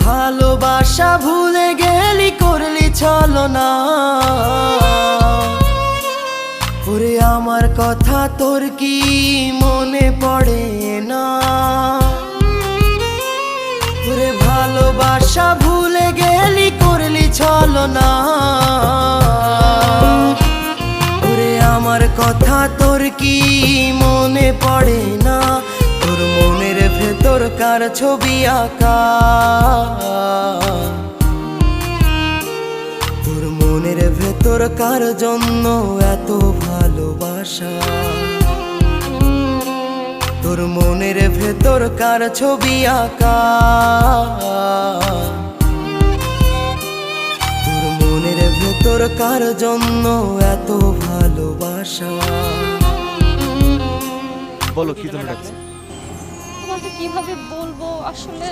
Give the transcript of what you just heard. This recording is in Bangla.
ভালোবাসা ভুলে গেলি করলি ছলনা, ওরে আমার কথা তোর কি মনে পড়ে না? ওরে ভালোবাসা ভুলে গেলি করলি ছলনা, ওরে আমার কথা তোর কি মনে পড়ে না? তোর মনের ভেতর কার ছবি আঁকা, তোর মনের ভেতর কার জন্য এত ভালোবাসা? তোর মনের ভেতর কার ছবি আঁকা, তোর মনের ভেতর কার জন্য এত ভালোবাসা? বলো কি জন্য ডাকছো? তোমাকে কিভাবে বলবো আসলে